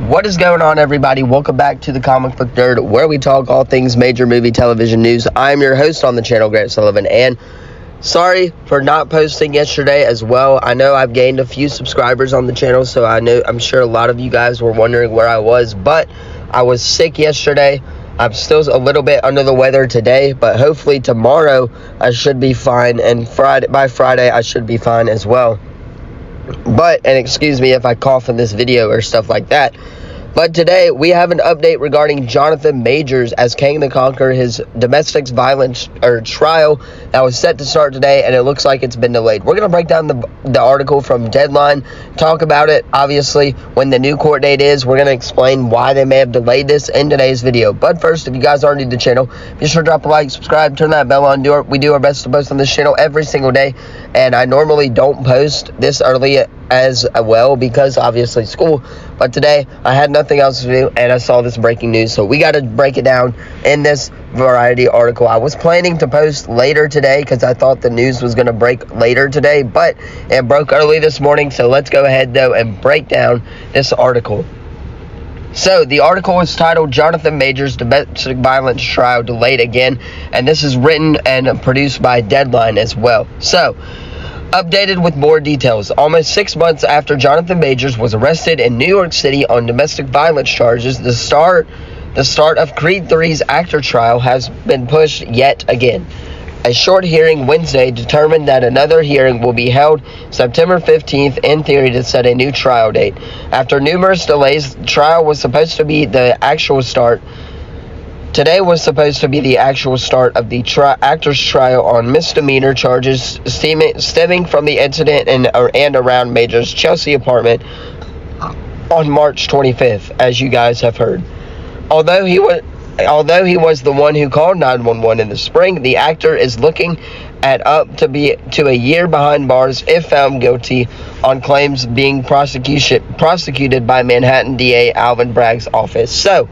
What is going on, everybody? Welcome back to the Comic Book Nerd, where we talk all things major movie television news. I'm your host on the channel, Grant Sullivan, and sorry for not posting yesterday as well. I know I've gained a few subscribers on the channel, so I'm sure a lot of you guys were wondering where I was, but I was sick yesterday. I'm still a little bit under the weather today, but hopefully tomorrow I should be fine, and by Friday I should be fine as well. And excuse me if I cough in this video or stuff like that. But today we have an update regarding Jothnan Majors as Kang the Conqueror, his domestic violence trial that was set to start today, and it looks like it's been delayed. We're going to break down the article from Deadline, talk about it, obviously, when the new court date is. We're going to explain why they may have delayed this in today's video. But first, if you guys aren't new to the channel, be sure to drop a like, subscribe, turn that bell on. We do our best to post on this channel every single day, and I normally don't post this early as well because obviously school, but today I had nothing else to do and I saw this breaking news, so we got to break it down in this Variety article. I was planning to post later today because I thought the news was going to break later today, but it broke early this morning, so let's go ahead though and break down this article. So the article is titled Jothnan Majors Domestic Violence Trial Delayed Again, and this is written and produced by Deadline as well. So updated with more details. Almost 6 months after Jothnan Majors was arrested in New York City on domestic violence charges, the start of Creed 3's actor trial has been pushed yet again. A short hearing Wednesday determined that another hearing will be held September 15th, in theory, to set a new trial date. After numerous delays, the trial was supposed to be the actual start. Today was supposed to be the actual start of the actor's trial on misdemeanor charges stemming from the incident and around Major's Chelsea apartment on March 25th, as you guys have heard. Although he was the one who called 911 in the spring, the actor is looking at up to a year behind bars if found guilty on claims being prosecuted by Manhattan DA Alvin Bragg's office. So,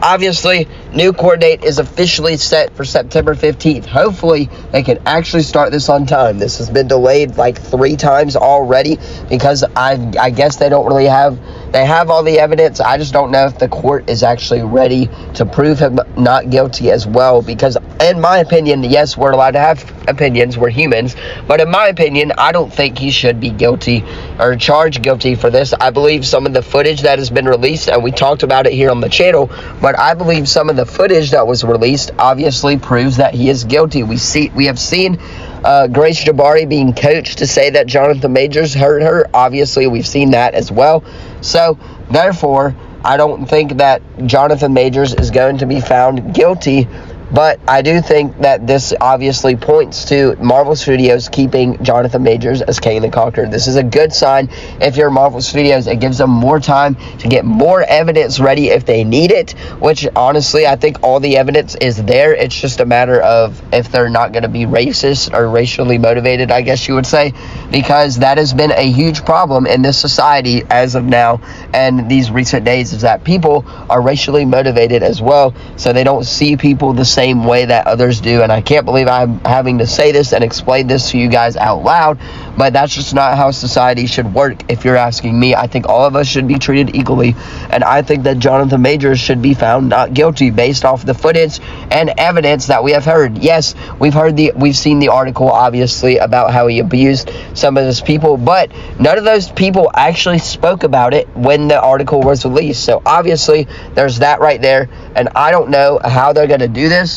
obviously, new court date is officially set for September 15th. Hopefully, they can actually start this on time. This has been delayed like 3 times already because I guess they don't really have... They have all the evidence. I just don't know if the court is actually ready to prove him not guilty as well, because in my opinion, yes, we're allowed to have opinions, we're humans, but in my opinion, I don't think he should be guilty or charged guilty for this. I believe some of the footage that has been released, and we talked about it here on the channel, but I believe some of the footage that was released obviously proves that he is guilty. We have seen Grace Jabari being coached to say that Jothnan Majors hurt her. Obviously, we've seen that as well. So, therefore, I don't think that Jothnan Majors is going to be found guilty, but I do think that this obviously points to Marvel Studios keeping Jothnan Majors as Kang the Conqueror. This is a good sign. If you're Marvel Studios, it gives them more time to get more evidence ready if they need it, which honestly, I think all the evidence is there. It's just a matter of if they're not going to be racist or racially motivated, I guess you would say, because that has been a huge problem in this society as of now and these recent days, is that people are racially motivated as well, so they don't see people the same way that others do. And I can't believe I'm having to say this and explain this to you guys out loud, but that's just not how society should work. If you're asking me, I think all of us should be treated equally, and I think that Jothnan Majors should be found not guilty based off the footage and evidence that we have heard. Yes, we've seen the article obviously about how he abused some of his people, but none of those people actually spoke about it when the article was released. So obviously there's that right there, and I don't know how they're going to do this.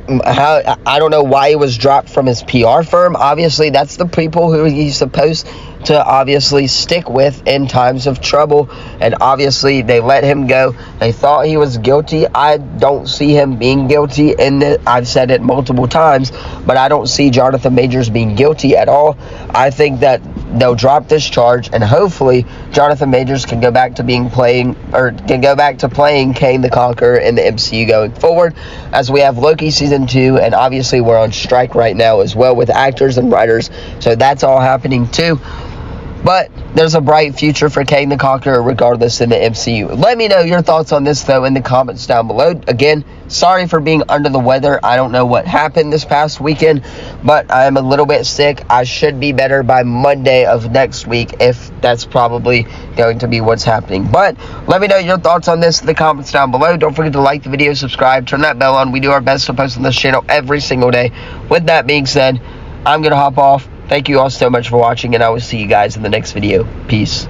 I don't know why he was dropped from his PR firm. Obviously, that's the people who he's supposed to obviously stick with in times of trouble, and obviously they let him go. They thought he was guilty. I don't see him being guilty in this. I've said it multiple times, but I don't see Jothnan Majors being guilty at all. I think that they'll drop this charge, and hopefully Jothnan Majors can go back to playing Kang the Conqueror in the MCU going forward, as we have Loki season 2, and obviously we're on strike right now as well with actors and writers, so that's all happening too. But there's a bright future for Kang the Conqueror regardless in the MCU. Let me know your thoughts on this, though, in the comments down below. Again, sorry for being under the weather. I don't know what happened this past weekend, but I'm a little bit sick. I should be better by Monday of next week, if that's probably going to be what's happening. But let me know your thoughts on this in the comments down below. Don't forget to like the video, subscribe, turn that bell on. We do our best to post on this channel every single day. With that being said, I'm going to hop off. Thank you all so much for watching, and I will see you guys in the next video. Peace.